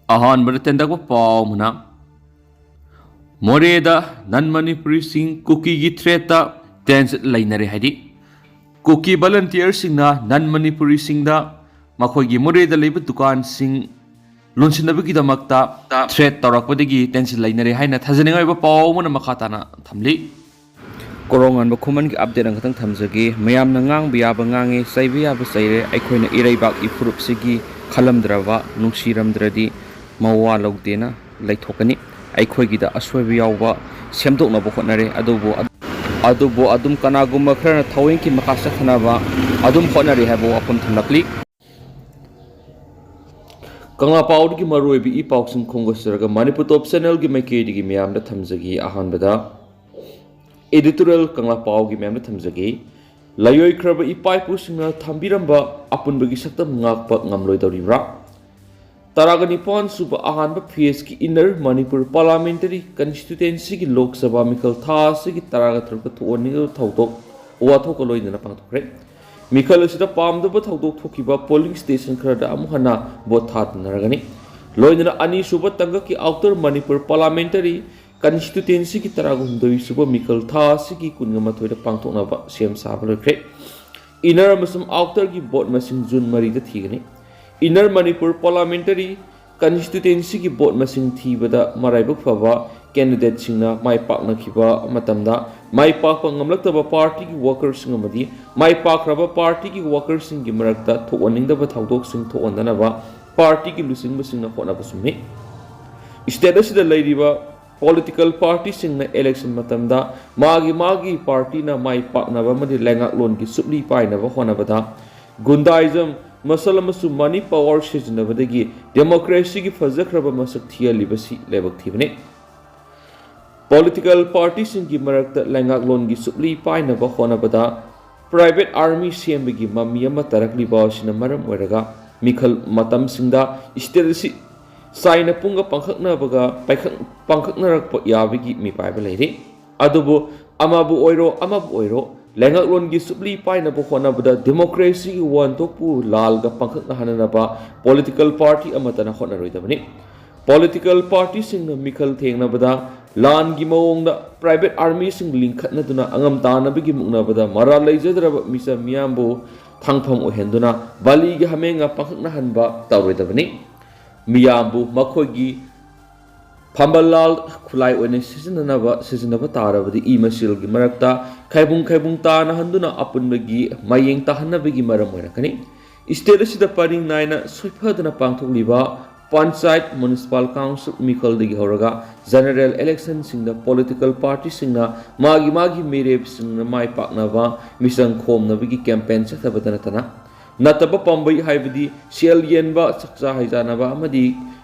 अहानबद तेंदक पाव मना मोरेदा नन मणिपुरी सिंह कुकी की थ्रेट टेंस लेनरे है कुकी वॉलंटियर सिंह नन मणिपुरी सिंह मखोगी मोरेदा लेब दुकान सिंह लोनसिनबगीदमक्ता थ्रेट तौरपदगी टेंस लेनरे है थजनिंग पाव मन मखा ताना थमली कोरोंगानबा खुमन की अपडेट अंगतंग थमजगे मयाम नंगांग बियाब ngange सैबे याब सैरे अखोइना इरैबाक इफुरुप सिगी खलमद्रबा नुंसिरमद्रदि मवा लौदेना लैथोकनी अखोइगिदा असोइबा यावबा सेमदोकनबा होटनरे अदुबो अदुम कनागुम खरना थौइंकी मखा सखनाबा अदुम होटनरे हाबो अपन थमलकली कंगला पाउड की मरुइबी इ पाउसिंग खोंगसरगा मणिपुर टॉप चैनल की मैकेडी की मयामदा थमजगी अहानबदा एडिटोरियल कंगला पाव की मैम थमजगे लयोइख्रब इपाइपुसिंगना थंबिरंबा अपुनबगी सक्तम ngakpa ngamloidoribra Taragani सुब अहानबा फेस की इनर मणिपुर पार्लियामेंटरी कंस्टिट्यूएंसी की लोक सभा मिखल थासी की तरागा थरक थोनिग थौदोक वाथोक लोइदना पांगथोखरे मिखल असिदा पामदब थौदोक थोकिबा पोलिंग स्टेशन खरदा अमुहना वोट थादनरगनी लोइदना अनी सुब तंग की आउटर मणिपुर पार्लियामेंटरी कंस्टिट्यूएंसी की तरागुंदोई सुब मिखल थासी की कुनगमथोइदा पांगथोकनाबा सेम साब लोइख्रे इनर अमसम आउटर की वोट मसिंग जून मरीदा थीगनी इनर मणिपुर पार्लियामेंटरी कंस्टिट्यूएंसी की वोट मसिंग थीबदा मराइबक फबा कैंडिडेट सिंगना माइ पाकनखिबा मतमदा माइ पाकपा ngamlaktaba पार्टी की वर्कर्स सिंग अमदी माइ पाकरबा पार्टी की वर्कर्स सिंग की मरकता थोअनिंगदबा थौदोक सिंग थोअनदनबा पार्टी की लुसिंगबा सिंगना होनबा सुमे स्टेट असिदा लैरिबा पॉलिटिकल पार्टी सिंगना इलेक्शन मतमदा मागी पार्टी ना माइ पाकनबा मदि लेंगाकलोन की सुपली पाइनबा होनबदा गुंडाइजम मसल मनी पावर सिजनबदगी डेमोक्रेसी की फजख्रबा मसक थियलिबसी लेबक थिबने पॉलिटिकल पार्टी सिंग की मरकता लेंगाकलोन की सुपली पाइनबा होनबदा प्राइवेट आर्मी सेमबगी ममी अमा तरकलिबासिना मरम ओइरगा मिखल मतम सिंगदा स्टेटसी साइना पुंगा पंखकनबगा पंखकनरक याबगी मिपाइबा लेरे अदुबो अमाबु ओइरो लेंगाकलोन की सुपली पाइनबा होनबदा डेमोक्रेसी की वानथोकपु लालगा पंखकना हननबा पॉलिटिकल पार्टी अमतना होनरोइदबनी पॉलिटिकल पार्टी सिंगना मिखल थेंगनबदा लान की मवोंगदा प्राइवेट आर्मी सिंग लिंखतनदुना अंगम तानबगी मुक्नबदा मरा लेजद्रबा मिसा मियामबु थांगफम ओहेंदुना बाली की हमेंगा पंखकना हनबा तौरोइदबनी मियामबु मखोगी फंबलाल खुलाई ओने सिजनबा तारबदी इ मसिल की मरकता खैबुंग ताना हंदुना अपुनबगी मयेंग ताहनबगी मरम ओइरकनी स्टेट असिदा परिंग नायना सोइफदना पांगथोकलिबा पंचायत म्युनिसिपल काउंसिल मिखलदगी हौरगा जनरल इलेक्शन सिंगदा पॉलिटिकल पार्टी सिंगना मागी मेरेब सिंगना माइ पाकनबा मिसंग खोमनबगी कैंपेन चथबदनतना नतब पंबई हाइबदी सेल येनबा सक्चा हाइजानबा अमदी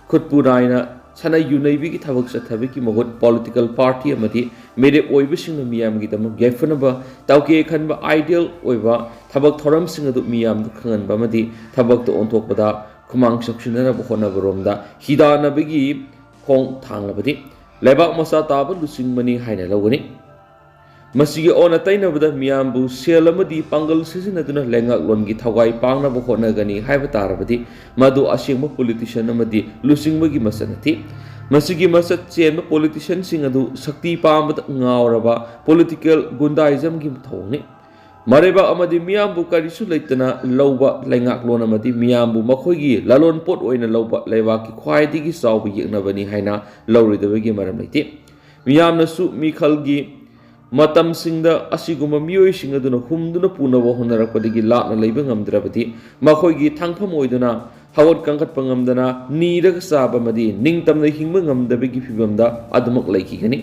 खुदपुरायना सना यूनैबी की थबक चथबी की मगुत पॉलिटिकल पार्टी अमदी मेरे ओइबसिंग मियामगी दम गेफनबा ताउके खनबा आइडियल ओइबा थबक थोरम सिंग अदु मियाम खंगनबा अमदी थबक तो ओंथोकबदा खुमांग सक्षुनरब होनबरोमदा हिदानबगी खोंग थांगबदी लेबाक मसा ताब लुसिंग मनी हाइना लौगनी मसिगे ओना तैनबदा मियामबु सेल अमदी पांगल सिजनदुना लेंगाकलोन की थवाई पांगनब होनगनी हाइबा तारबदी मदु असेंगबा पॉलिटिशियन अमदी लुसिंगबगी मसनथि मसिगे मसत चेन पॉलिटिशियन सिंग अदु शक्ति पामबद ngauraba पॉलिटिकल गुंडाइजम की थौनी मरेबा अमदी मियामबु करिसु लेतना लौबा लेंगाकलोन अमदी मियामबु मखोगी लालोन पोट ओइना लौबा लेबा की ख्वाइदिगी साउबा येनबनी हाइना लौरिदबगी मरम लेति मियामनसु मिखलगी मतम सिंगदा असिगुमा मियोय सिंग अदुना हुमदुना पुनबो होनरकपदगी लाकना लैबा ngamdrabadi मखोगी थांगफम ओइदुना हवत कंकटपा ngamdana नीरग साबा मदी निंगतमना हिंगबा ngamdabagi फिबमदा अदमक लैखिगनी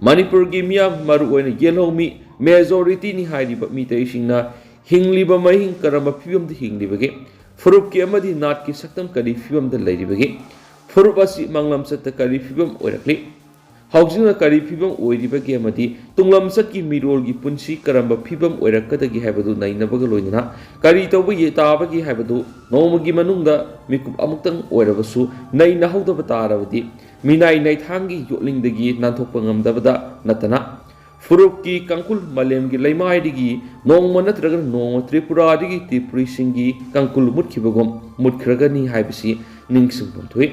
मणिपुर की मियाम मारू ओइना येलौमी मेजॉरिटी नि हाइरिबा मितैसिंगना हिंगलिबा महिंग करम फिबमदा हिंगलिबगे फुरुप की अमदी नाट की सक्तम करी फिबमदा लैरिबगे फुरुप असि मंगलम सत्त करी फिबम ओइरकली हौजिंग करी फिबम ओइरिबगे अमदी तुंगलम सत्की मिरोल की पुंसी करम फिबम ओइरकदगी हाइबदु नैनबगा लोइना करी तौबा ये ताबगी हाइबदु नोमगी मनुंगदा मिकुप अमुक्तंग ओइरबसु नैना हौदबा तारबदी मिनाई नैथांगी योलिंगदगी नाथोकपा ngamdabada natana फुरुप की कंकुल मलेम की लैमाइदगी नोंगम नत्रगन नोंग त्रिपुरादगी त्रिपुरी सिंगी कंकुल मुटखिबगम मुटखरगनी हाइबसी निंगसिंग पंथुई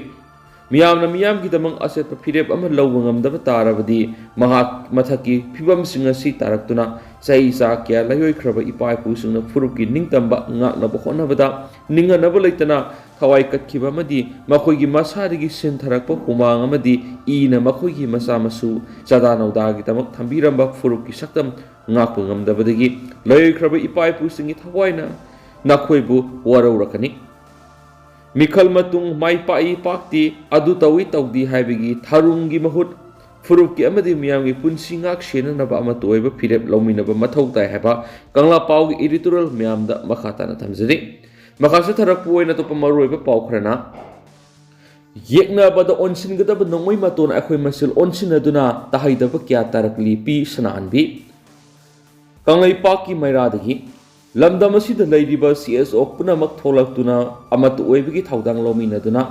ꯃꯤꯌꯥꯝꯅ ꯃꯤꯌꯥꯝꯒꯤꯗꯃꯛ ꯑꯆꯦꯠꯄ ꯐꯤꯔꯦꯞ ꯑꯃ ꯂꯧꯕ ꯉꯝꯗꯕ ꯇꯥꯔꯕꯗꯤ ꯃꯍꯥꯛ ꯃꯊꯛꯀꯤ ꯐꯤꯕꯝꯁꯤꯡ ꯑꯁꯤ ꯇꯥꯔꯛꯇꯨꯅ ꯆꯍꯤ ꯆꯥ ꯀꯌꯥ ꯂꯩꯔꯣꯏꯈ꯭ꯔꯕ ꯏꯄꯥ ꯏꯄꯨꯁꯤꯡꯅ ꯐꯨꯔꯨꯞꯀꯤ ꯅꯤꯡꯇꯝꯕ ꯉꯥꯛꯅꯕ ꯍꯣꯠꯅꯕꯗ ꯅꯤꯡꯍꯟꯅꯕ ꯂꯩꯇꯅ ꯊꯋꯥꯏ ꯀꯠꯈꯤꯕ ꯑꯃꯗꯤ ꯃꯈꯣꯏꯒꯤ ꯃꯁꯥꯗꯒꯤ ꯁꯤꯟꯊꯔꯛꯄ ꯍꯨꯃꯥꯡ ꯑꯃꯗꯤ ꯏꯅ ꯃꯈꯣꯏꯒꯤ ꯃꯆꯥ ꯃꯁꯨ ꯆꯥꯗꯥ ꯅꯧꯗꯥꯒꯤꯗꯃꯛ ꯊꯝꯕꯤꯔꯝꯕ ꯐꯨꯔꯨꯞꯀꯤ ꯁꯛꯇꯝ ꯉꯥꯛꯄ ꯉꯝꯗꯕꯗꯒꯤ ꯂꯩꯈ꯭ꯔꯕ ꯏꯄꯥ ꯏꯄꯨꯁꯤꯡꯒꯤ ꯊꯋꯥꯏꯅ ꯅꯈꯣꯏꯕꯨ ꯋꯥꯔꯧꯔꯛꯀꯅꯤ ꯃꯤꯈꯜ ꯃꯇꯨꯡ ꯃꯥꯏ ꯄꯥꯛꯏ ꯄꯥꯛꯇꯤ ꯑꯗꯨ ꯇꯧꯏ ꯇꯧꯗꯤ ꯍꯥꯏꯕꯒꯤ ꯊꯥꯔꯨꯡꯒꯤ ꯃꯍꯨꯠ ꯐꯨꯔꯨꯞꯀꯤ ꯑꯃꯗꯤ ꯃꯤꯌꯥꯝꯒꯤ ꯄꯨꯟꯁꯤ ꯉꯥꯛ ꯁꯦꯟꯅꯅꯕ ꯑꯃꯠꯇ ꯑꯣꯏꯕ ꯐꯤꯔꯦꯞ ꯂꯧꯃꯤꯟꯅꯕ ꯃꯊꯧ ꯇꯥꯏ ꯍꯥꯏꯕ ꯀꯪꯂꯥ ꯄꯥꯎꯒꯤ ꯏꯗꯤꯇꯣꯔꯤꯌꯦꯜ ꯃꯌꯥꯝꯗ ꯃꯈꯥ ꯇꯥꯅ ꯊꯝꯖꯔꯤ ꯃꯈꯥ ꯆꯠꯊꯔꯛꯄ ꯑꯣꯏꯅ ꯑꯇꯣꯞꯄ ꯃꯔꯨꯑꯣꯏꯕ ꯄꯥꯎ ꯈꯔꯅ ꯌꯦꯛꯅꯕꯗ ꯑꯣꯟꯁꯤꯟꯒꯗꯕ ꯅꯣꯡꯃꯩ ꯃꯇꯣꯟ ꯑꯩꯈꯣꯏ ꯃꯁꯦꯜ ꯑꯣꯟꯁꯤꯟꯅꯗꯨꯅ ꯇꯥꯍꯩꯗꯕ ꯀꯌꯥ ꯇꯥꯔꯛꯂꯤ ꯄꯤ ꯁꯅꯥꯍꯟꯕꯤ ꯀꯪꯂꯩꯄꯥꯛꯀꯤ ꯃꯩꯔꯥꯗꯒꯤ ꯂꯝꯗꯝ ꯑꯁꯤꯗ ꯂꯩꯔꯤꯕ CSO ꯄꯨꯝꯅꯃꯛ ꯊꯣꯛꯂꯛꯇꯨꯅ ꯑꯃꯠꯇ ꯑꯣꯏꯕꯒꯤ ꯊꯧꯗꯥꯡ ꯂꯧꯃꯤꯟꯅꯗꯨꯅ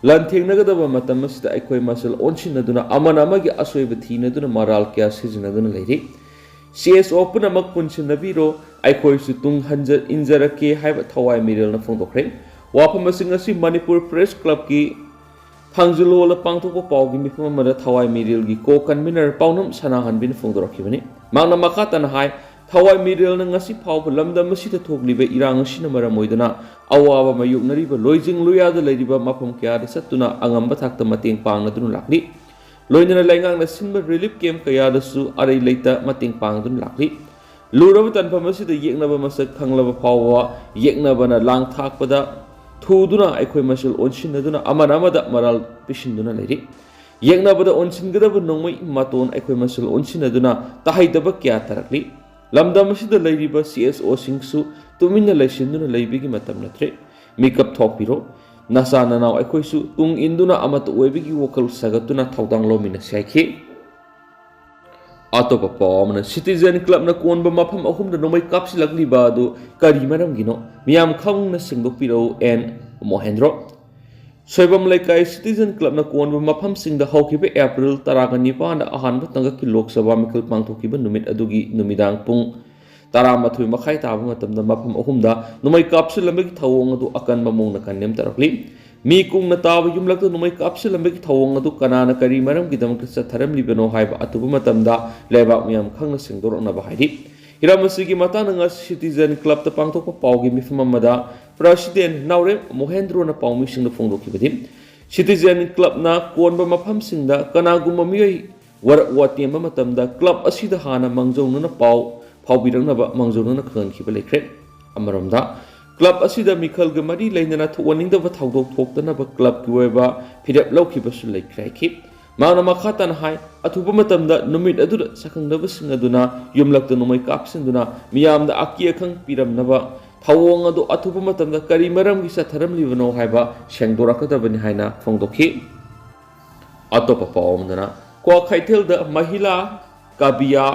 ꯂꯥꯟꯊꯦꯡꯅꯒꯗꯕ ꯃꯇꯝ ꯑꯁꯤꯗ ꯑꯩꯈꯣꯏ ꯃꯁꯦꯜ ꯑꯣꯟꯁꯤꯟꯅꯗꯨꯅ ꯑꯃꯅ ꯑꯃꯒꯤ ꯑꯁꯣꯏꯕ ꯊꯤꯅꯗꯨꯅ ꯃꯔꯥꯜ ꯀꯌꯥ ꯁꯤꯖꯤꯟꯅꯗꯨꯅ ꯂꯩꯔꯤ CSO ꯄꯨꯝꯅꯃꯛ ꯄꯨꯟꯁꯤꯟꯅꯕꯤꯔꯣ ꯑꯩꯈꯣꯏꯁꯨ ꯇꯨꯡ ꯏꯟꯖꯔꯛꯀꯦ ꯍꯥꯏꯕ ꯊꯋꯥꯏ ꯃꯤꯔꯦꯜꯅ ꯐꯣꯡꯗꯣꯛꯈ꯭ꯔꯦ ꯋꯥꯐꯝꯁꯤꯡ ꯑꯁꯤ ꯃꯅꯤꯄꯨꯔ ꯄ꯭ꯔꯦꯁ ꯀ꯭ꯂꯕꯀꯤ ꯊꯥꯡꯖꯂꯣꯜꯗ ꯄꯥꯡꯊꯣꯛꯄ ꯄꯥꯎꯒꯤ ꯃꯤꯐꯝ ꯑꯃꯗ ꯊꯋꯥꯏ ꯃꯤꯔꯦꯜꯒꯤ ꯀꯣ ꯀꯟꯚꯤꯅꯔ ꯄꯥꯎꯅꯝ ꯁꯅꯥꯍꯟꯕꯤꯅ ꯐꯣꯡꯗꯣꯔꯛꯈꯤꯕꯅꯤ ꯃꯍꯥꯛꯅ ꯃꯈꯥ ꯇꯥꯅ ꯍꯥꯏ ꯊꯋꯥꯏ ꯃꯤꯔꯦꯜꯅ ꯉꯁꯤ ꯐꯥꯎꯕ ꯂꯝꯗꯝ ꯑꯁꯤꯗ ꯊꯣꯛꯂꯤꯕ ꯏꯔꯥꯡ ꯑꯁꯤꯅ ꯃꯔꯝ ꯑꯣꯏꯗꯨꯅ ꯑꯋꯥꯕ ꯃꯥꯌꯣꯛꯅꯔꯤꯕ ꯂꯣꯏꯖꯤꯡ ꯂꯣꯏꯌꯥꯗ ꯂꯩꯔꯤꯕ ꯃꯐꯝ ꯀꯌꯥꯗ ꯆꯠꯇꯨꯅ ꯑꯉꯝꯕ ꯊꯥꯛꯇ ꯃꯇꯦꯡ ꯄꯥꯡꯅꯗꯨꯅ ꯂꯥꯛꯂꯤ ꯂꯣꯏꯅꯅ ꯂꯩꯉꯥꯛꯅ ꯁꯤꯟꯕ ꯔꯤꯂꯤꯐ ꯀꯦꯝꯞ ꯀꯌꯥꯗꯁꯨ ꯑꯔꯩ ꯂꯩꯇ ꯃꯇꯦꯡ ꯄꯥꯡꯗꯨꯅ ꯂꯥꯛꯂꯤ ꯂꯨꯔꯕ ꯇꯟꯐꯝ ꯑꯁꯤꯗ ꯌꯦꯛꯅꯕ ꯃꯁꯛ ꯈꯪꯂꯕ ꯐꯥꯎꯕ ꯌꯦꯛꯅꯕꯅ ꯂꯥꯡ ꯊꯥꯛꯄꯗ ꯊꯨꯗꯨꯅ ꯑꯩꯈꯣꯏ ꯃꯁꯦꯜ ꯑꯣꯟꯁꯤꯟꯅꯗꯨꯅ ꯑꯃꯅ ꯑꯃꯗ ꯃꯔꯥꯜ ꯄꯤꯁꯤꯟꯗꯨꯅ ꯂꯩꯔꯤ ꯌꯦꯛꯅꯕꯗ ꯑꯣꯟꯁꯤꯟꯒꯗꯕ ꯅꯣꯡꯃꯩ ꯃꯇꯣꯟ ꯑꯩꯈꯣꯏ ꯃꯁꯦꯜ ꯑꯣꯟꯁꯤꯟꯅꯗꯨꯅ ꯇꯥꯍꯩꯗꯕ ꯀꯌꯥ ꯇꯥꯔꯛꯂꯤ ꯂꯝꯗꯝ ꯑꯁꯤꯗ ꯂꯩꯔꯤꯕ CSOꯁꯤꯡꯁꯨ ꯇꯨꯃꯤꯟꯅ ꯂꯩꯁꯤꯟꯗꯨꯅ ꯂꯩꯕꯒꯤ ꯃꯇꯝ ꯅꯠꯇ꯭ꯔꯦ ꯃꯤꯀꯞ ꯊꯣꯛꯄꯤꯔꯣ ꯅꯆꯥ ꯅꯅꯥꯎ ꯑꯩꯈꯣꯏꯁꯨ ꯇꯨꯡ ꯏꯟꯗꯨꯅ ꯑꯃꯠꯇ ꯑꯣꯏꯕꯒꯤ ꯋꯥꯈꯜ ꯁꯥꯒꯠꯇꯨꯅ ꯊꯧꯗꯥꯡ ꯂꯧꯃꯤꯟꯅꯁꯤ ꯍꯥꯏꯈꯤ ꯑꯇꯣꯞꯄ ꯄꯥꯎ ꯑꯃꯅ ꯁꯤꯇꯤꯖꯦꯟ ꯀ꯭ꯂꯕꯅ ꯀꯣꯟꯕ ꯃꯐꯝ ꯑꯍꯨꯝꯗ ꯅꯣꯡꯃꯩ ꯀꯥꯞꯁꯤꯜꯂꯛꯂꯤꯕ ꯑꯗꯨ ꯀꯔꯤ ꯃꯔꯝꯒꯤꯅꯣ ꯃꯤꯌꯥꯝ ꯈꯪꯅ ꯁꯦꯡꯗꯣꯛꯄꯤꯔꯛꯎ ꯑꯦꯟ ꯃꯣꯍꯦꯟꯗ꯭ꯔꯣ ꯁꯣꯏꯕꯝ ꯂꯩꯀꯥꯏ ꯁꯤꯇꯤꯖꯦꯟ ꯀ꯭ꯂꯕꯅ ꯀꯣꯟꯕ ꯃꯐꯝꯁꯤꯡꯗ ꯍꯧꯈꯤꯕ ꯑꯦꯄ꯭ꯔꯤꯜ 19ꯗ ꯑꯍꯥꯟꯕ ꯇꯥꯡꯀꯛꯀꯤ ꯂꯣꯛ ꯁꯚꯥ ꯃꯤꯈꯜ ꯄꯥꯡꯊꯣꯛꯈꯤꯕ ꯅꯨꯃꯤꯠ ꯑꯗꯨꯒꯤ ꯅꯨꯃꯤꯗꯥꯡ ꯄꯨꯡ 12 ꯃꯈꯥꯏ ꯇꯥꯕ ꯃꯇꯝꯗ ꯃꯐꯝ ꯑꯍꯨꯝꯗ ꯅꯣꯡꯃꯩ ꯀꯥꯞꯁꯤꯜꯂꯝꯕꯒꯤ ꯊꯧꯑꯣꯡ ꯑꯗꯨ ꯑꯀꯟꯕ ꯃꯑꯣꯡꯗ ꯀꯟꯗꯦꯝ ꯇꯧꯔꯛꯂꯤ ꯃꯤ ꯀꯨꯡꯅ ꯇꯥꯕ ꯌꯨꯝꯂꯛꯇ ꯅꯣꯡꯃꯩ ꯀꯥꯞꯁꯤꯜꯂꯝꯕꯒꯤ ꯊꯧꯑꯣꯡ ꯑꯗꯨ ꯀꯅꯥꯅ ꯀꯔꯤ ꯃꯔꯝꯒꯤꯗꯃꯛꯇ ꯆꯠꯊꯔꯝꯂꯤꯕꯅꯣ ꯍꯥꯏꯕ ꯑꯊꯨꯕ ꯃꯇꯝꯗ ꯂꯩꯕꯥꯛ ꯃꯤꯌꯥꯝ ꯈꯪꯅ ꯁꯦꯡꯗꯣꯔꯛꯅꯕ ꯍꯥꯏꯔꯤ ꯍꯤꯔꯝ ꯑꯁꯤꯒꯤ ꯃꯇꯥꯡꯗ ꯉꯁꯤ ꯁꯤꯇꯤꯖꯦꯟ ꯀ꯭ꯂꯕꯇ ꯄꯥꯡꯊꯣꯛꯄ ꯄꯥꯎꯒꯤ ꯃꯤꯐꯝ ꯑꯃꯗ ꯄ꯭ꯔꯁꯤꯗꯦꯟ ꯅꯥꯎꯔꯦꯝ ꯃꯣꯍꯦꯟꯗ꯭ꯔꯣꯅ ꯄꯥꯎꯃꯤꯁꯤꯡꯗ ꯐꯣꯡꯗꯣꯛꯈꯤꯕꯗꯤ ꯁꯤꯇꯤꯖꯦꯟ ꯀ꯭ꯂꯕꯅ ꯀꯣꯟꯕ ꯃꯐꯝꯁꯤꯡꯗ ꯀꯅꯥꯒꯨꯝꯕ ꯃꯤꯑꯣꯏ ꯋꯥꯔꯛ ꯋꯥꯇꯦꯝꯕ ꯃꯇꯝꯗ ꯀ꯭ꯂꯕ ꯑꯁꯤꯗ ꯍꯥꯟꯅ ꯃꯥꯡꯖꯧꯅꯅ ꯄꯥꯎ ꯐꯥꯎꯕꯤꯔꯛꯅꯕ ꯃꯥꯡꯖꯧꯅꯅ ꯈꯪꯍꯟꯈꯤꯕ ꯂꯩꯈ꯭ꯔꯦ ꯑꯃꯔꯣꯝꯗ ꯀ꯭ꯂꯕ ꯑꯁꯤꯗ ꯃꯤꯈꯜꯒ ꯃꯔꯤ ꯂꯩꯅꯅ ꯊꯣꯛꯍꯟꯅꯤꯡꯗꯕ ꯊꯧꯗꯣꯛ ꯊꯣꯛꯇꯅꯕ ꯀ꯭ꯂꯕꯀꯤ ꯑꯣꯏꯕ ꯐꯤꯔꯦꯞ ꯂꯧꯈꯤꯕꯁꯨ ꯂꯩꯈ꯭ꯔꯦ ꯍꯥꯏꯈꯤ ꯃꯍꯥꯛꯅ ꯃꯈꯥ ꯇꯥꯅ ꯍꯥꯏ ꯑꯊꯨꯕ ꯃꯇꯝꯗ ꯅꯨꯃꯤꯠ ꯑꯗꯨꯗ ꯁꯛꯈꯪꯗꯕꯁꯤꯡ ꯑꯗꯨꯅ ꯌꯨꯝꯂꯛꯇ ꯅꯣꯡꯃꯩ ꯀꯥꯞꯁꯤꯟꯗꯨꯅ ꯃꯤꯌꯥꯝꯗ ꯑꯀꯤ ꯑꯈꯪ ꯄꯤꯔꯝꯅꯕ ꯊꯧꯑꯣꯡ ꯑꯗꯨ ꯑꯊꯨꯕ ꯃꯇꯝꯗ ꯀꯔꯤ ꯃꯔꯝꯒꯤ ꯆꯠꯊꯔꯝꯂꯤꯕꯅꯣ ꯍꯥꯏꯕ ꯁꯦꯡꯗꯣꯔꯛꯀꯗꯕꯅꯤ ꯍꯥꯏꯅ ꯐꯣꯡꯗꯣꯛꯈꯤ ꯑꯇꯣꯞꯄ ꯄꯥꯎ ꯑꯃꯗꯅ ꯀ꯭ꯋꯥꯀꯩꯊꯦꯜꯗ ꯃꯍꯤꯂꯥ ꯀꯥꯕꯤꯌꯥ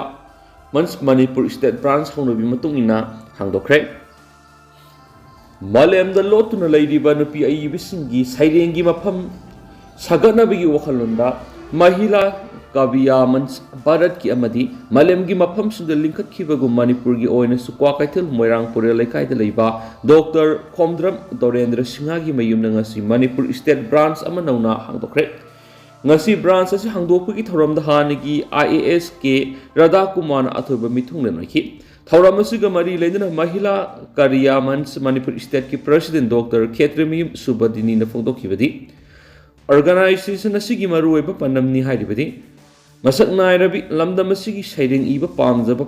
ꯃꯅꯤꯄꯨꯔ ꯁ꯭ꯇꯦꯠ ꯕ꯭ꯔꯥꯟꯆ ꯍꯧꯅꯕꯤ ꯃꯇꯨꯡ ꯏꯟꯅ ꯍꯥꯡꯗꯣꯛꯈ꯭ꯔꯦ ꯃꯥꯂꯦꯝꯗ ꯂꯣꯠꯇꯨꯅ ꯂꯩꯔꯤꯕ ꯅꯨꯄꯤ ꯑꯏꯕꯤꯁꯤꯡꯒꯤ ꯁꯩꯔꯦꯡꯒꯤ ꯃꯐꯝ ꯁꯥꯒꯠꯅꯕꯒꯤ ꯋꯥꯈꯜꯂꯣꯟꯗ ꯃꯍꯤꯂꯥ ꯀꯥꯕꯤꯌꯥ ꯚꯥꯔꯠꯀꯤ ꯑꯃꯗꯤ ꯃꯥꯂꯦꯝꯒꯤ ꯃꯐꯝꯁꯤꯡꯗ ꯂꯤꯡꯈꯠꯈꯤꯕꯒꯨꯝ ꯃꯅꯤꯄꯨꯔꯒꯤ ꯑꯣꯏꯅꯁꯨ ꯀ꯭ꯋꯥꯀꯩꯊꯦꯜ ꯃꯣꯏꯔꯥꯡ ꯄꯨꯔꯦꯜ ꯂꯩꯀꯥꯏꯗ ꯂꯩꯕ ꯗꯣꯛꯇꯔ ꯈꯣꯝꯗ꯭ꯔꯝ ꯗꯣꯔꯦꯟꯗ꯭ꯔ ꯁꯤꯡꯍꯒꯤ ꯃꯌꯨꯝꯗ ꯉꯁꯤ ꯃꯅꯤꯄꯨꯔ ꯁ꯭ꯇꯦꯠ ꯕ꯭ꯔꯥꯟꯆ ꯑꯃ ꯅꯧꯅ ꯍꯥꯡꯗꯣꯛꯈ꯭ꯔꯦ ꯉꯁꯤ ꯕ꯭ꯔꯥꯟꯆ ꯑꯁꯤ ꯍꯥꯡꯗꯣꯛꯄꯒꯤ ꯊꯧꯔꯝꯗ ꯍꯥꯟꯅꯒꯤ IAS ꯀꯦ ꯔꯥꯙꯥ ꯀꯨꯃꯥꯔꯅ ꯑꯊꯣꯏꯕ ꯃꯤꯊꯨꯡꯂꯦꯟ ꯑꯣꯏꯈꯤ ꯊꯧꯔꯝ ꯑꯁꯤꯒ ꯃꯔꯤ ꯂꯩꯅꯅ ꯃꯍꯤꯂꯥ ꯀꯥꯔꯤꯌꯥꯃꯟꯁ ꯃꯅꯤꯄꯨꯔ ꯁ꯭ꯇꯦꯠꯀꯤ ꯄ꯭ꯔꯁꯤꯗꯦꯟ ꯗꯣꯛꯇꯔ ꯈꯦꯇ꯭ꯔꯤꯃꯌꯨꯝ ꯁꯨꯕꯗꯤꯅꯤꯅ ꯐꯣꯡꯗꯣꯛꯈꯤꯕꯗꯤ ꯑꯣꯔꯒꯅꯥꯏꯖꯦꯁꯟ ꯑꯁꯤꯒꯤ ꯃꯔꯨꯑꯣꯏꯕ ꯄꯥꯟꯗꯝꯅꯤ ꯍꯥꯏꯔꯤꯕꯗꯤ ꯃꯁꯛ ꯅꯥꯏꯔꯕꯤ ꯂꯝꯗꯝ ꯑꯁꯤꯒꯤ ꯁꯩꯔꯦꯡ ꯏꯕ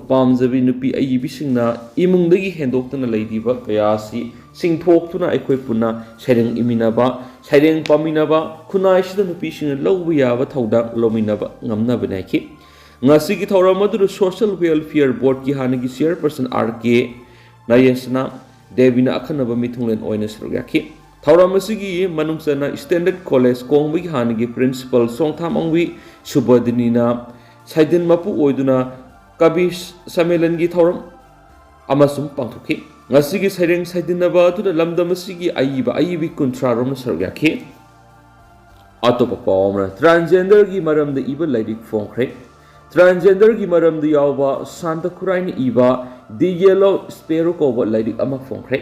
ꯄꯥꯝꯖꯕꯤ ꯅꯨꯄꯤ ꯑꯏꯕꯤꯁꯤꯡꯅ ꯏꯃꯨꯡꯗꯒꯤ ꯍꯦꯟꯗꯣꯛꯇꯨꯅ ꯂꯩꯔꯤꯕ ꯀꯌꯥ ꯑꯁꯤ ꯆꯤꯡꯊꯣꯛꯇꯨꯅ ꯑꯩꯈꯣꯏ ꯄꯨꯟꯅ ꯁꯩꯔꯦꯡ ꯏꯃꯤꯟꯅꯕ ꯁꯩꯔꯦꯡ ꯄꯥꯃꯤꯟꯅꯕ ꯈꯨꯟꯅꯥꯏꯁꯤꯗ ꯅꯨꯄꯤꯁꯤꯡꯅ ꯂꯧꯕ ꯌꯥꯕ ꯊꯧꯗꯥꯡ ꯂꯧꯃꯤꯟꯅꯕ ꯉꯝꯅꯕꯅꯤ ꯍꯥꯏꯈꯤ ꯉꯁꯤꯒꯤ ꯊꯧꯔꯝ ꯑꯗꯨꯗ ꯁꯣꯁꯤꯌꯦꯜ ꯋꯦꯜꯐꯤꯌꯔ ꯕꯣꯔꯗꯀꯤ ꯍꯥꯟꯅꯒꯤ ꯆꯤꯌꯔꯄꯔꯁꯟ RK ꯅꯌꯦꯁꯅꯥ ꯗꯦꯕꯤꯅ ꯑꯈꯟꯅꯕ ꯃꯤꯊꯨꯡꯂꯦꯟ ꯑꯣꯏꯅ ꯁꯔꯨꯛ ꯌꯥꯈꯤ ꯊꯧꯔꯝ ꯑꯁꯤꯒꯤ ꯃꯅꯨꯡ ꯆꯟꯅ ꯁ꯭ꯇꯦꯟꯗꯔꯠ ꯀꯣꯂꯦꯖ ꯀꯣꯡꯕꯒꯤ ꯍꯥꯟꯅꯒꯤ ꯄ꯭ꯔꯤꯟꯁꯤꯄꯜ ꯆꯣꯡꯊꯥꯃꯪꯕꯤ ꯁꯨꯕꯗꯤꯅꯤꯅ ꯁꯩꯗꯤꯟ ꯃꯄꯨ ꯑꯣꯏꯗꯨꯅ ꯀꯕꯤ ꯁꯝꯃꯦꯂꯟꯒꯤ ꯊꯧꯔꯝ ꯑꯃꯁꯨꯡ ꯄꯥꯡꯊꯣꯛꯈꯤ ꯉꯁꯤꯒꯤ ꯁꯩꯔꯦꯡ ꯁꯩꯗꯤꯟꯅꯕ ꯑꯗꯨꯗ ꯂꯝꯗꯝ ꯑꯁꯤꯒꯤ ꯑꯏꯕꯤ 30 ꯔꯣꯝꯅ ꯁꯔꯨꯛ ꯌꯥꯈꯤ ꯑꯇꯣꯞꯄ ꯄꯥꯎ ꯑꯃꯅ ꯇ꯭ꯔꯥꯟꯁꯖꯦꯟꯗꯔꯒꯤ ꯃꯔꯝꯗ ꯏꯕ ꯂꯥꯏꯔꯤꯛ ꯐꯣꯡꯈ꯭ꯔꯦ ꯇ꯭ꯔꯥꯟꯁꯖꯦꯟꯗꯔꯒꯤ ꯃꯔꯝꯗ ꯌꯥꯎꯕ ꯁꯥꯟꯇ ꯈꯨꯔꯥꯏꯅ ꯏꯕ ꯗꯤ ꯌꯦꯂꯣ ꯁ꯭ꯄꯦꯔꯣ ꯀꯧꯕ ꯂꯥꯏꯔꯤꯛ ꯑꯃ ꯐꯣꯡꯈ꯭ꯔꯦ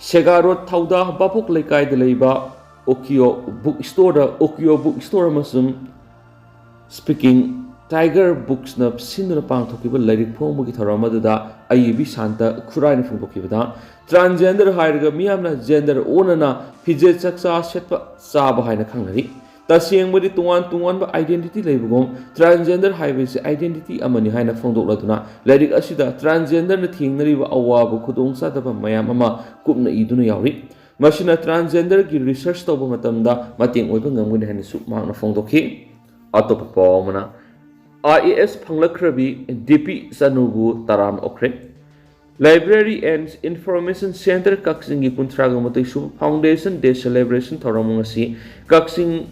ꯁꯦꯒꯥꯔꯣꯠ ꯊꯧꯗꯥ ꯕꯥꯄꯣꯛ ꯂꯩꯀꯥꯏꯗ ꯂꯩꯕ Okio Book Store amasung Speaking Tiger Books na sinduna pangthokiba lairik phongmagi thoram aduda ayibi santa khuraina phongtokibada transgender hairaga miyamna gender onana phije chaksa setpa saba haina khangnari tasengmadi tungan ba identity leibugom transgender haibese identity amani haina phongdokladuna lairik asida transgender na thingnariba awabu khudong sadaba mayam ama kupna iduna yauri masina transgender gi research toba matamda mating oiba ngamgani haina su mangna phongdokhi atop pawmana IAS Panglakrabi DP Sanugu Taram Okre Library and Information Center Kaksingi Kuntragamotisu Foundation Day Celebration Thoramungasi Kaksing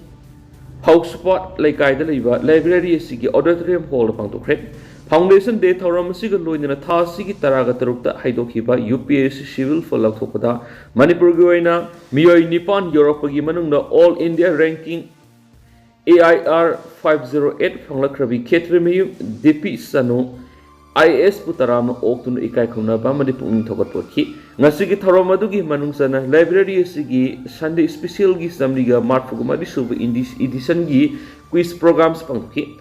House Spot Lakaida Liva Library Sigi Auditorium Hall Pangtokre Foundation Day Thoramasiga Luina Tasigi Taragatarukta Haidokiba UPS Civil for Laktopada Manipur Guina Miyoi Nippon Europe Gimanunda All India Ranking AIR 508 Panglakrabi Ketremium DP Sanu IS Putaram Oktun Ikai Kunaba Madipung Togatporki Ngashigi Korounganba Manungsana Library Sigi Sunday Special Gi Samliga Marfugumadi Sub in this edition Gi quiz programs Pangki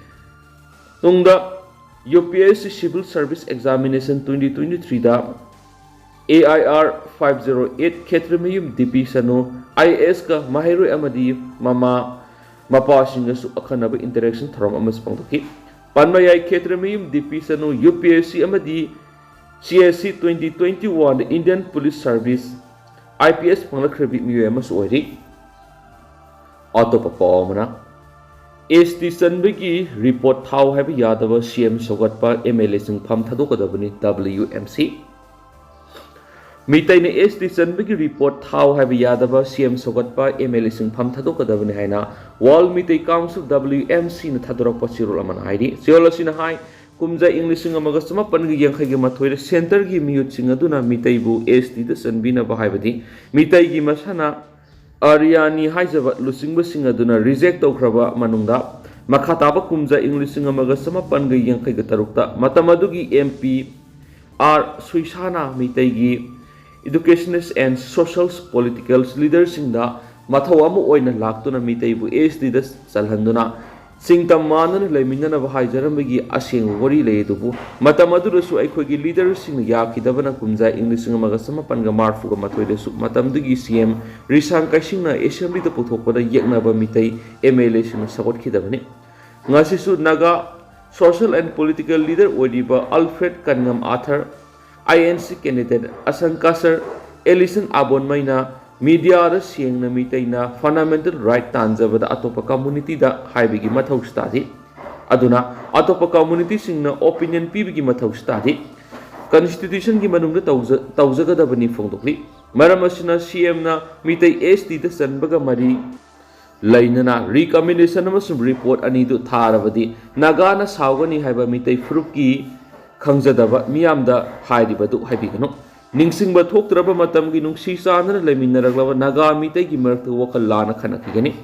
Tungda UPS Civil Service Examination 2023 da AIR 508 Ketremium DP Sanu IS ka Mahiru Amadi Mama Mapashingasu Akanaba interaction from Amas Pangki. Panmayai Ketremium DP Sanu UPSC Amadi CSC 2021 the Indian Police Service IPS Panglakrabi Muemas Ori Autopapamana ST Sanbigi report how have Yadava CM Sogatpa MLA Sing Pam Tadokadabani WMC Mitay ST Sanbigi report how have Yadava CM Sogatpa MLA Sing Pam Tadokadabani Haina Wall Mitay Council WMC na Tadorapa Sirul Aman Hairi Siola Sinahai Kumza English Singamagastama Pangi Yankagi Matoy Center Gi Mute Singaduna Mitaybu ST the Sanbina Bahabadi Mitay Gi Masana Ariani Haizabat Lusingba Singaduna reject Okraba Manunda Makataba Kumza English Singamagastama Pangi Yankagi Tarukta Matamadugi MP R Suisana Mitaygi Educationists and social political leaders in the Matawamu Oina Laktuna Mitaibu SD the Salhanduna Singtamana Lemina Hajaramagi Asing Wari Ledubu Matamadurasu Equigi leaders in Yaki Davana Kumza English Magasama Panga Marfuga Matoidesu Matamdugi CM Risan Kashina Assembly the Putopada Yaknaba Mitai MLA Sakot Kidavani Ngasisu Naga social and political leader Oiba Alfred Kanngam Arthur INC candidate Asankasar Ellison Abon Maina media da siang na mitay na fundamental right tanzaba da atopa community da haibigi mathaw stadi aduna atopa community sing na opinion pibigi mathaw stadi constitution gi manung da tawzaga da bani phongdokli maram asina CM na mitay ST da sanbaga mari lainana recommendation amasum report ani du tharabadi nagana sawgani haiba mitay fruki Kangzadaba Miamda Haidibadu Haibigano Ningsingba Toktraba Matamgi Nungsi Sana Leminaraglava Naga Mitagi Mertu Wakalana Kanakigani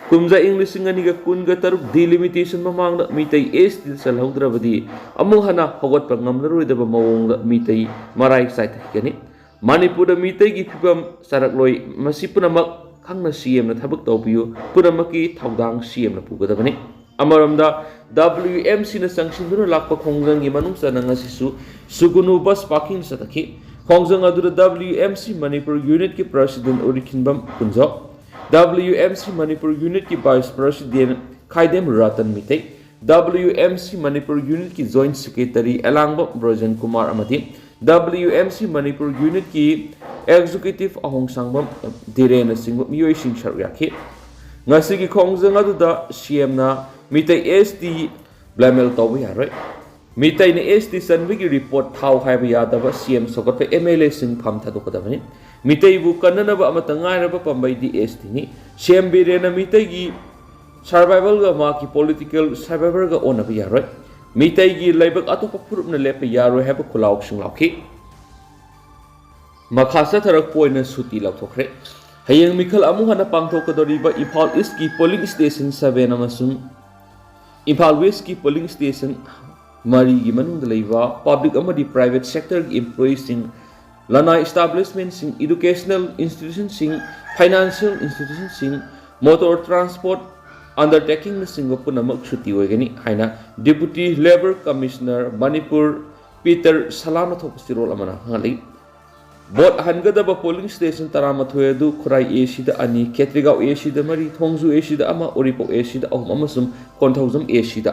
Kumza English Singaniga Kungatar delimitation Mamanga Mitai Est Salhodravadi Amuhana Hogot Pangamru the Bamong Mitai Marai Saitakani Manipura Mitagi Pipam Sarakloi Masipunamak Kangna CM Tabuk Topiu Puramaki Tawdang CM Pugadabani Amaramda WMC na sangsinduna lakpa khongjang gi manungsa na ngasisu sugunu bus parking sataki khongjang adura WMC Manipur unit ki president Orikinbam Kunjo WMC Manipur unit ki vice president Khaidem Ratan Mitei WMC Manipur unit ki joint secretary Elangba Brojan Kumar amati WMC Manipur unit ki executive Ahong Sangbam Direna Singh Miyoi Singh Sharyaki ngasi ki khongjang aduda CM na Mitai ST Blamel Tobi Harry Mitai ni ST Sanbigi report how have Yadava CM Sokat MLA Sing Pam Tadokadavani Mitai bu Kananaba Amatangaraba Pambai di ST ni CM Birena Mitai survival ga maki political survivor ga onabi Harry Mitai gi Laibak Atopa Purupna Lepe Yaro have a Kulauk Sing Laki Makasa Tarak Poina Suti Lautokre Hayang Mikal Amuhana Pangtokadoriba Impal East ki polling station 7 Amasum Impal West ki polling station Mari gi manung dalaiba public amadi private sector employees sing lana establishment sing educational institutions sing financial institution motor transport undertaking पुनमक सुटी होगनी है deputy labour commissioner Manipur Peter Salam थोपसिरोल हंगली vote हनगदब polling station 13 Khurai एसीद अनी केट्रिगाव एसीद मरी थोंजू एसीद उरीपोक एसीद अहम कोंथौजम एसीद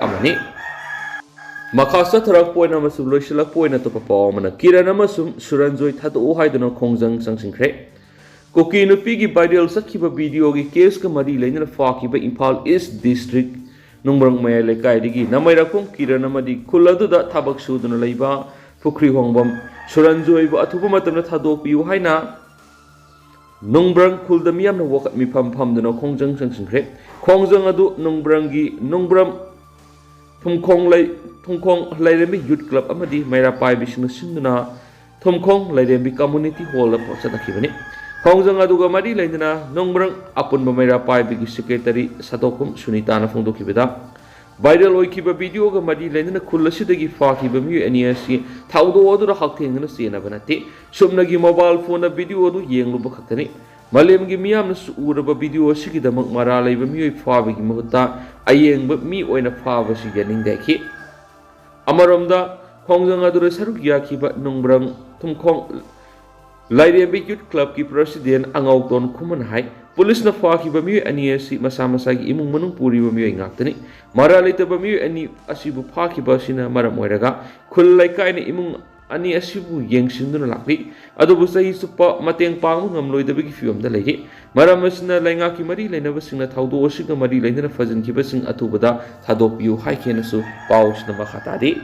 मखा चथरक पोइन लोइसलक पोइन अतोप पाव किरण सुरंजोय थादो हाइदनो खोंजंग संसिंख्रे कुकी नुपी की वायरल सखिबा वीडियो की केस का मरी लेना फाकिबा इम्फाल ईस्ट डिस्ट्रिक्ट नुंगब्रंग मया लेकाइदगी नमैरकुम किरण अमदी खुल अदुदा थाबक सुदुना लैबा फुख्री होंगबम सुरंजोयबा अथुबा मतमना थादोकपियु हाइना नुंगब्रंग खुलदा मियामना वकत मिफम फमदुना खोंजंग संसिंख्रे खोंजंग अदु नुंगब्रंगी नुंगब्रम थुमखोंग लाइरेंबी यूथ क्लब अमदी मैरा पाइबिसिंग सिंगना थुमखोंग लाइरेंबी कम्युनिटी हॉल पहुंचनखिबनी खोंजंग अदुगा मरी लेना नुंगब्रंग अपुनबा मैरा पाइबिगी सेक्रेटरी सतोकुम सुनीताना फोंदोखिबदा वायरल होइखिबा वीडियो गा मरी लेना खुलसिदगी फाखिबा मियु एनियसी थाउदो अदुरा हक्थेंगना सेनबा नते सुमनगी मोबाइल फोन वीडियो अदु येंगलुबा खक्तनी मलेमगी मियामना उरबा वीडियो सिगिदमक मरा लैबा मियु फाबिगी महुता अयेंगबा मी ओइना फाबसि यानिंगदेखि अमरमदा खोंजंग अदुरा सरुक याखिबा नुंगब्रंग थुमखोंग लाइरेंबी यूथ क्लब की प्रेसिडेंट अंगाउतोन खुमन हाई पुलिस न फाखिबा मियु अनि असि मसा मसा की इमुंग मनुंग पुरिबा मियु इंगाक्तनी मरा लेतबा मियु अनि असिबु फाखिबा सिना मरम ओइरगा खुल लैकाइने इमुंग अनि असिबु येंगसिंदुना लाक्ली अदुबु सही Suppa मतेंग पांगु ngamloidabagi fiomda legi maram asina laingaki mari lainaba singna thaudo osiga mari lainana fajankiba sing atubada thadokpiu haikenasu pausna makhatadi